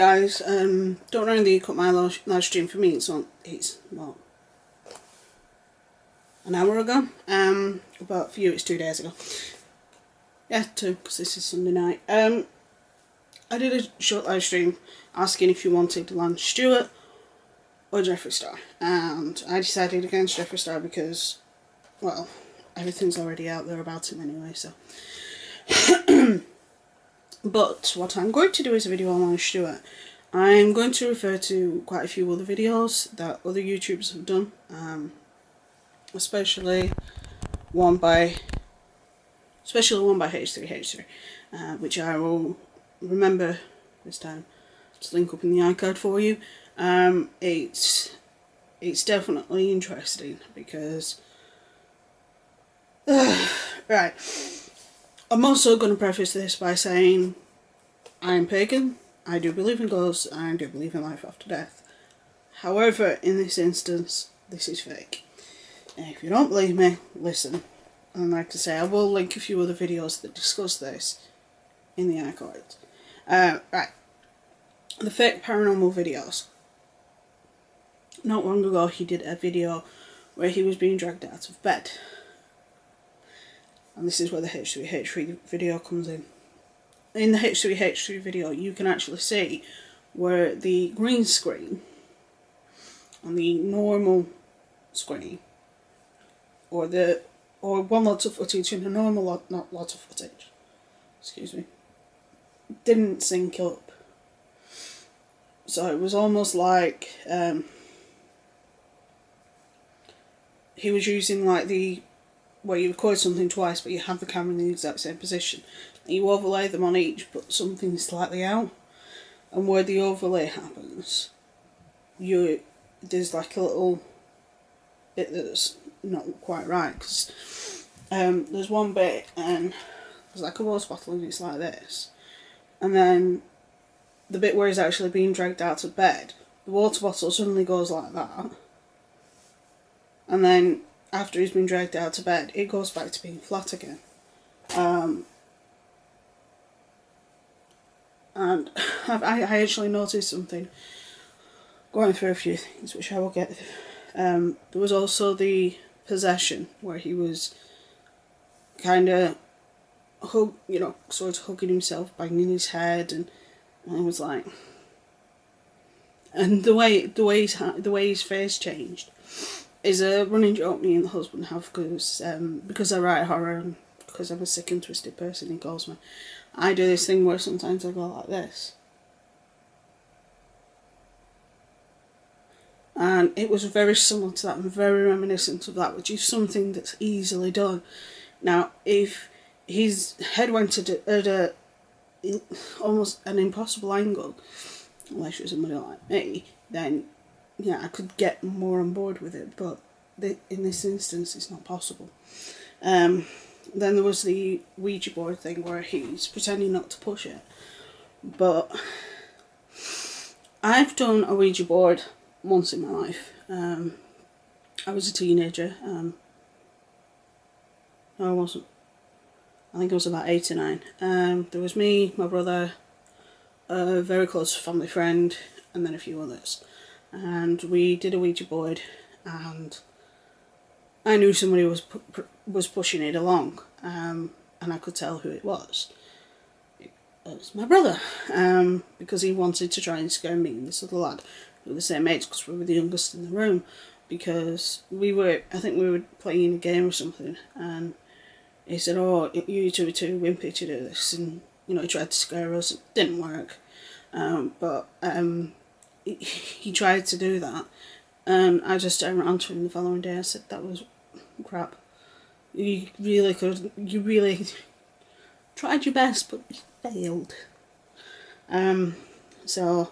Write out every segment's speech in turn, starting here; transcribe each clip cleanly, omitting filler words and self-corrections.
guys, don't really cut my live stream. For me it's what, an hour ago, but for you it's 2 days ago. Yeah, 2, because this is Sunday night. I did a short live stream asking if you wanted Lance Stewart or Jeffree Star, and I decided against Jeffree Star because, well, everything's already out there about him anyway, so. But what I'm going to do is a video on Lance Stewart. I'm going to refer to quite a few other videos that other YouTubers have done, especially one by H3H3, which I will remember this time to link up in the iCard for you. It's definitely interesting because right. I'm also going to preface this by saying I am pagan, I do believe in ghosts, I do believe in life after death. However, in this instance, this is fake. And if you don't believe me, listen. And like I say, I will link a few other videos that discuss this in the iCards. Right. The fake paranormal videos. Not long ago he did a video where he was being dragged out of bed. And this is where the H3H3 video comes in. In the H3H3 video, you can actually see where the green screen on the normal screen, or one lot of footage and a normal lot, not lot of footage, excuse me, didn't sync up. So it was almost like he was using like where you record something twice but you have the camera in the exact same position. And you overlay them on each, but something slightly out. And where the overlay happens, there's like a little bit that's not quite right. Because there's one bit and there's like a water bottle and it's like this. And then the bit where he's actually being dragged out of bed, the water bottle suddenly goes like that. And then after he's been dragged out of bed, it goes back to being flat again. And I actually noticed something going through a few things, which I will get. There was also the possession, where he was kind of sort of hugging himself, banging his head, and it was like, and the way his face changed is a running joke me and the husband have, because I write horror and because I'm a sick and twisted person, he calls me. I do this thing where sometimes I go like this. And it was very similar to that and very reminiscent of that, which is something that's easily done. Now, if his head went at almost an impossible angle, unless you're somebody like me, then yeah, I could get more on board with it, but in this instance it's not possible. Then there was the Ouija board thing where he's pretending not to push it. But I've done a Ouija board once in my life. I was a teenager. No, I wasn't. I think I was about 8 or 9. There was me, my brother, a very close family friend, and then a few others. And we did a Ouija board, and I knew somebody was pushing it along, and I could tell who it was. It was my brother, because he wanted to try and scare me and this other lad, who were the same age, because we were the youngest in the room, because I think we were playing a game or something, and he said, "Oh, you two are too wimpy to do this," and he tried to scare us. It didn't work, but he tried to do that, and I just turned around to him the following day. I said, "That was crap. You really tried your best, but you failed." So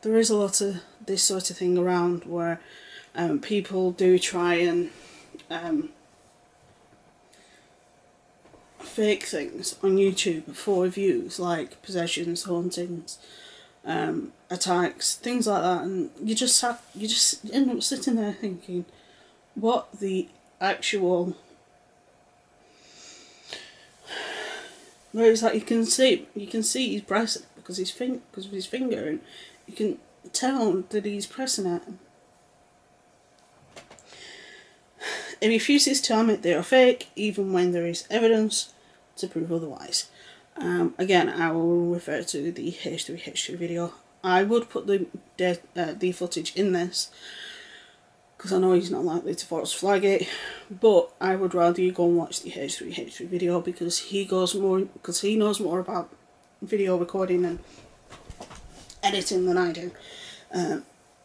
there is a lot of this sort of thing around where people do try and fake things on YouTube for views, like possessions, hauntings, attacks, things like that, and you just end up sitting there thinking, what the actual, where it's like you can see his because of his finger, and you can tell that he's pressing it. He refuses to admit they are fake, even when there is evidence to prove otherwise. Again, I will refer to the H3H2 video. I would put the footage in this, because I know he's not likely to force flag it, but I would rather you go and watch the H3H2 video, because he knows more about video recording and editing than I do.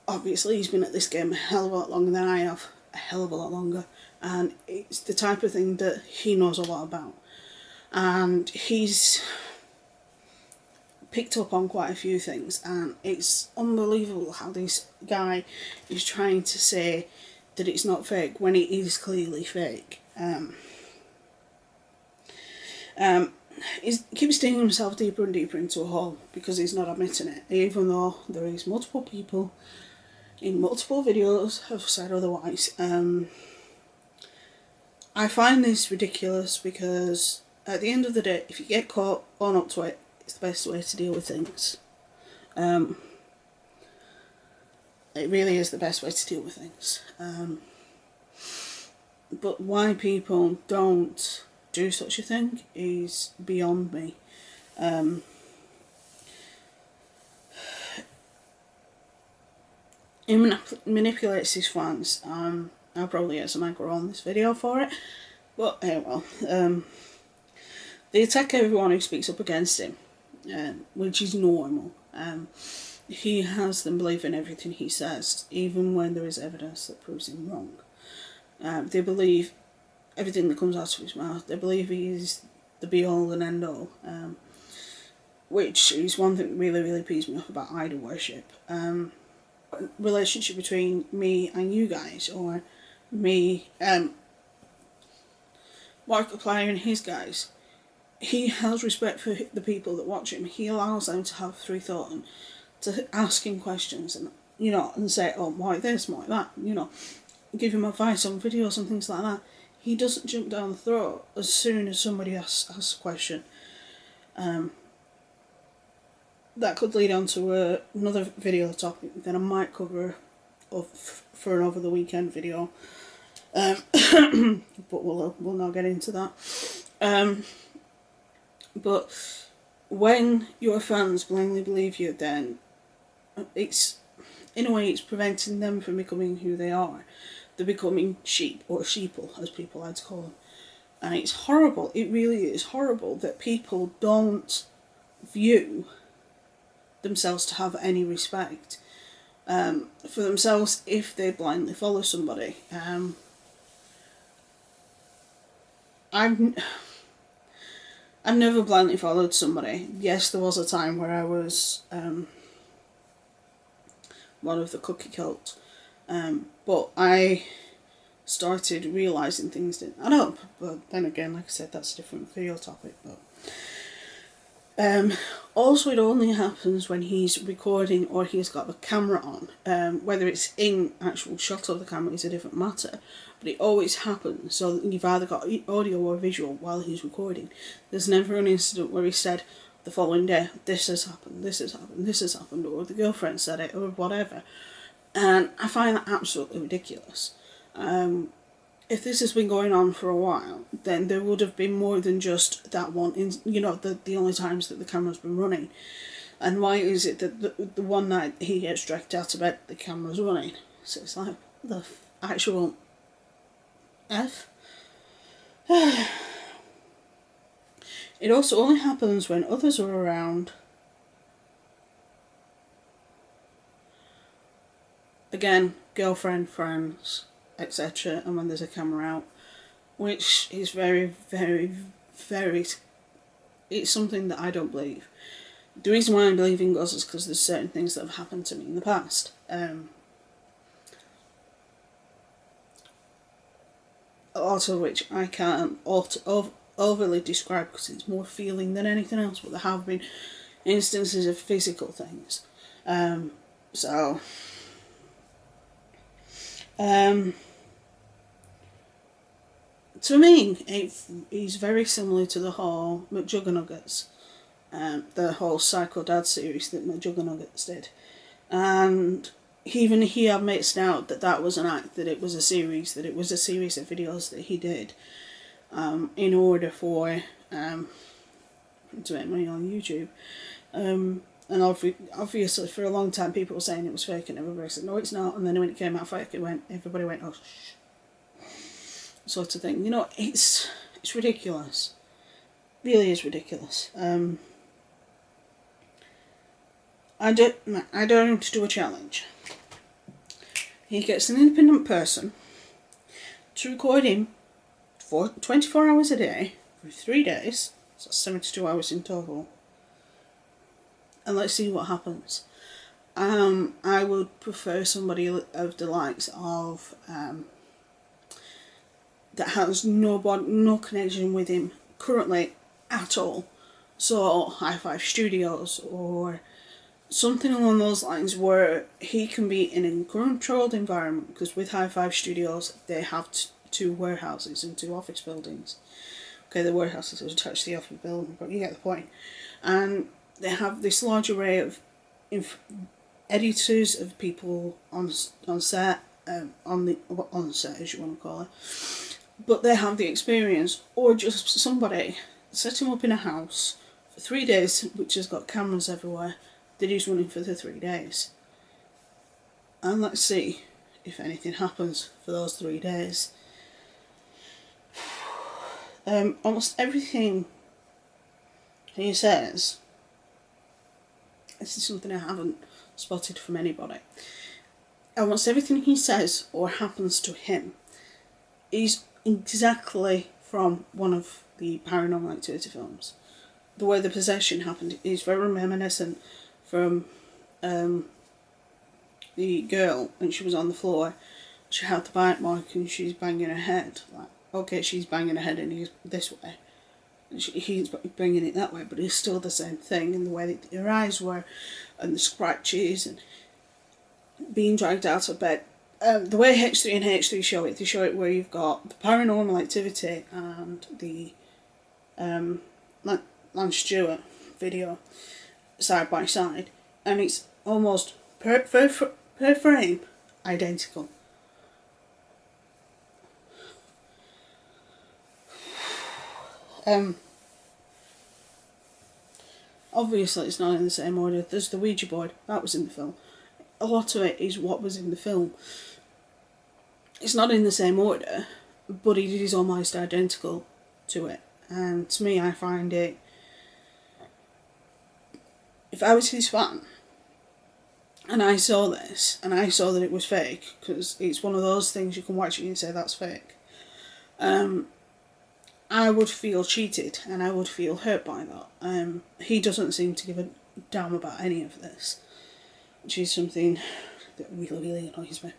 Obviously he's been at this game a hell of a lot longer than I have, a hell of a lot longer, and it's the type of thing that he knows a lot about, and he's picked up on quite a few things, and it's unbelievable how this guy is trying to say that it's not fake when it is clearly fake. He keeps digging himself deeper and deeper into a hole because he's not admitting it, even though there is multiple people in multiple videos have said otherwise. I find this ridiculous because at the end of the day, if you get caught, own up to it. It's the best way to deal with things. It really is the best way to deal with things. But why people don't do such a thing is beyond me. He manipulates his fans. I'll probably get some aggro on this video for it, but well. They attack everyone who speaks up against him, which is normal. He has them believe in everything he says, even when there is evidence that proves him wrong. They believe everything that comes out of his mouth. They believe he is the be-all and end-all, which is one thing that really pees me off about idol worship. Relationship between me and you guys, or me, Markiplier and his guys. He has respect for the people that watch him. He allows them to have free thought and to ask him questions, and and say, oh, more like this, more like that, give him advice on videos and things like that. He doesn't jump down the throat as soon as somebody asks a question. That could lead on to another video topic that I might cover for an over the weekend video, but we'll not get into that. But when your fans blindly believe you, then it's, in a way, it's preventing them from becoming who they are. They're becoming sheep, or sheeple, as people like to call them. And it's horrible, it really is horrible that people don't view themselves to have any respect for themselves if they blindly follow somebody. I've never blindly followed somebody. Yes, there was a time where I was one of the cookie cult, but I started realising things didn't add up. But then again, like I said, that's a different video topic. But also, it only happens when he's recording or he's got the camera on. Whether it's in actual shot of the camera is a different matter, but it always happens. So you've either got audio or visual while he's recording. There's never an incident where he said the following day, this has happened, this has happened, this has happened, or the girlfriend said it, or whatever. And I find that absolutely ridiculous. If this has been going on for a while, then there would have been more than just that one, the only times that the camera's been running. And why is it that the one night he gets dragged out of bed, the camera's running? So it's like, the actual F? It also only happens when others are around. Again, girlfriend, friends, etc., and when there's a camera out, which is very, it's something that I don't believe. The reason why I believe in ghosts is because there's certain things that have happened to me in the past. Also, which I can't overly describe because it's more feeling than anything else, but there have been instances of physical things. To me, he's very similar to the whole Mcjuggernuggets. the whole Psycho Dad series that Mcjuggernuggets did. And even he admits now that that was an act, that it was a series, that it was a series of videos that he did in order for to make money on YouTube. And obviously for a long time people were saying it was fake, and everybody said no it's not, and then when it came out fake, everybody went oh shh, sort of thing. You know, it's ridiculous. It really is ridiculous. I don't do a challenge. He gets an independent person to record him for 24 hours a day for 3 days, so that's 72 hours in total, and let's see what happens. I would prefer somebody of the likes of that has no connection with him currently at all, so High Five Studios or something along those lines, where he can be in a controlled environment, because with High Five Studios they have two warehouses and 2 office buildings. Okay, the warehouses are attached to the office building, but you get the point. And they have this large array of editors, of people on set, on set as you want to call it, but they have the experience. Or just somebody set him up in a house for 3 days, which has got cameras everywhere, that he's running for the 3 days, and let's see if anything happens for those 3 days. Almost everything he says, this is something I haven't spotted from anybody, almost everything he says or happens to him is exactly from one of the Paranormal Activity films. The way the possession happened is very reminiscent from the girl, and she was on the floor, she had the bite mark and she's banging her head. Like, okay, she's banging her head and he's this way, and he's banging it that way, but it's still the same thing, and the way that her eyes were, and the scratches, and being dragged out of bed. The way H3 and H3 show it, they show it where you've got the Paranormal Activity and the Lance Stewart video side by side, and it's almost per frame identical. Obviously it's not in the same order. There's the Ouija board, that was in the film. A lot of it is what was in the film. It's not in the same order, but it is almost identical to it, and to me I find it, if I was his fan and I saw this and I saw that it was fake, because it's one of those things you can watch it and say that's fake, I would feel cheated and I would feel hurt by that. He doesn't seem to give a damn about any of this, which is something that really annoys me.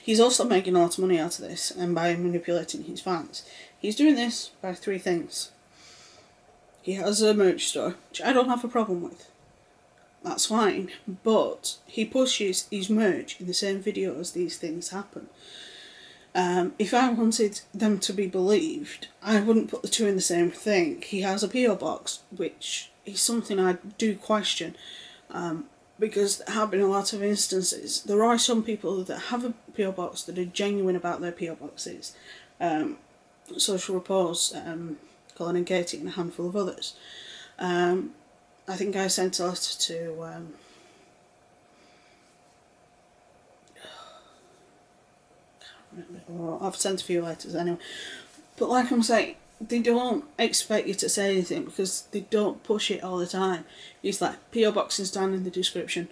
He's also making a lot of money out of this, and by manipulating his fans. He's doing this by 3 things. He has a merch store, which I don't have a problem with. That's fine, but he pushes his merch in the same video as these things happen. If I wanted them to be believed, I wouldn't put the 2 in the same thing. He has a PO box, which is something I do question, because there have been a lot of instances. There are some people that have a PO box that are genuine about their PO boxes. Social Repose, Colin and Katie, and a handful of others. I think I sent a letter to I've sent a few letters anyway, but like I'm saying, they don't expect you to say anything because they don't push it all the time. It's like, PO box is down in the description.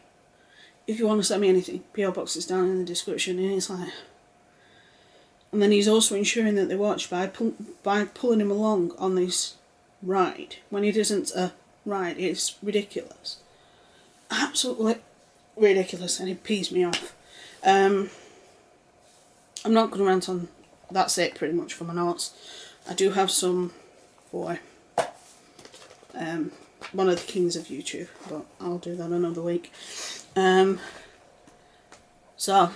If you want to send me anything, PO box is down in the description, and it's like, and then he's also ensuring that they watch by pulling him along on this ride when it isn't a ride. It's ridiculous, absolutely ridiculous, and it pees me off. I'm not going to rant on. That's it pretty much for my notes. I do have some for one of the kings of YouTube, but I'll do that another week. So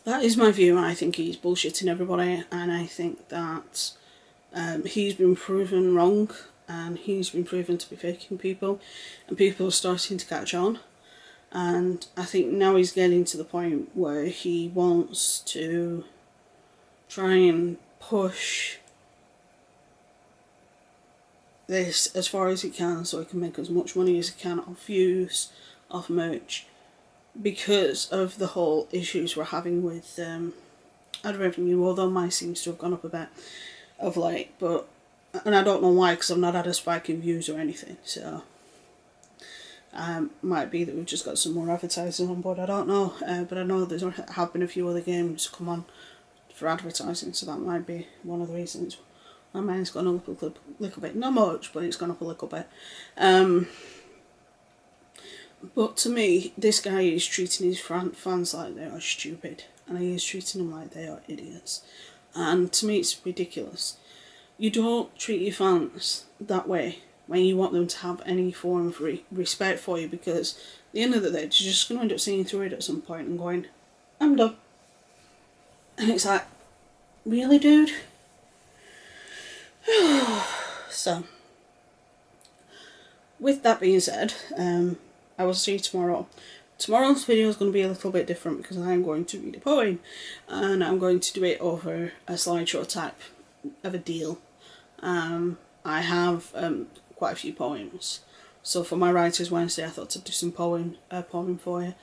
that is my view. I think he's bullshitting everybody, and I think that he's been proven wrong. and he's been proven to be faking people, and people are starting to catch on. And I think now he's getting to the point where he wants to try and push this as far as he can so he can make as much money as he can off views, off merch, because of the whole issues we're having with ad revenue, although mine seems to have gone up a bit of late, but, and I don't know why, because I've not had a spike in views or anything, so might be that we've just got some more advertising on board, I don't know, but I know there have been a few other games come on for advertising, so that might be one of the reasons. My mine's gone up a little bit, not much, but it's gone up a little bit. But to me, this guy is treating his fans like they are stupid, and he is treating them like they are idiots. And to me, it's ridiculous. You don't treat your fans that way when you want them to have any form of respect for you, because at the end of the day, they're just going to end up seeing through it at some point and going, I'm done. And it's like, really, dude? So, with that being said, I will see you tomorrow. Tomorrow's video is going to be a little bit different because I am going to read a poem, and I'm going to do it over a slideshow type of a deal. I have quite a few poems, so for my Writers Wednesday I thought I'd do some poem for you.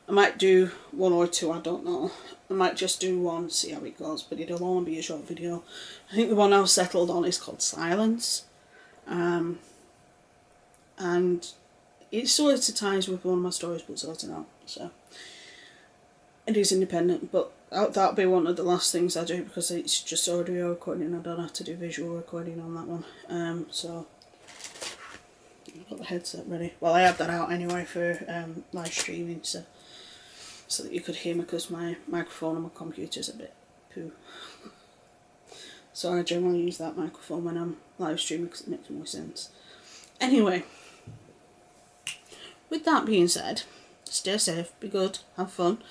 I might do one or two, I don't know. I might just do one, see how it goes, but it'll only be a short video. I think the one I've settled on is called Silence. And it sort of ties with one of my storybooks sorted out, so it is independent, but that'll be one of the last things I do because it's just audio recording. I don't have to do visual recording on that one. So I've got the headset ready. Well, I had that out anyway for live streaming, so that you could hear me, because my microphone on my computer's a bit poo. So I generally use that microphone when I'm live streaming because it makes more sense. Anyway, with that being said, stay safe, be good, have fun.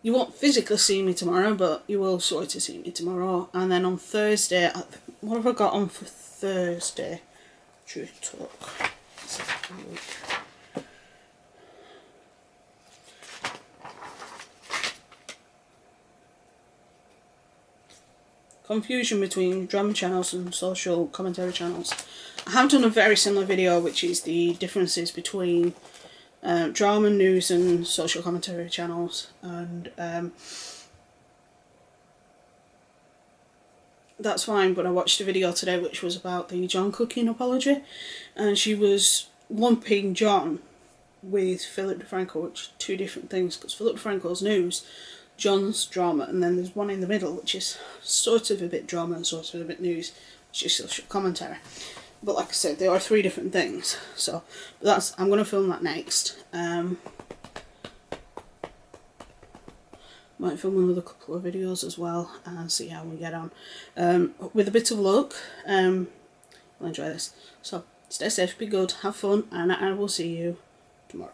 You won't physically see me tomorrow, but you will sort of see me tomorrow. And then on Thursday, what have I got on for Thursday? Truth Talk. Let's have a look. Confusion between drama channels and social commentary channels. I have done a very similar video, which is the differences between drama, news and social commentary channels, and that's fine, but I watched a video today which was about the John cooking apology, and she was lumping John with Philip DeFranco, which are two different things, because Philip DeFranco's news, John's drama, and then there's one in the middle which is sort of a bit drama and sort of a bit news, which is social commentary. But like I said, there are three different things. So I'm going to film that next. Might film another couple of videos as well and see how we get on. With a bit of luck, I'll enjoy this. So stay safe, be good, have fun, and I will see you tomorrow.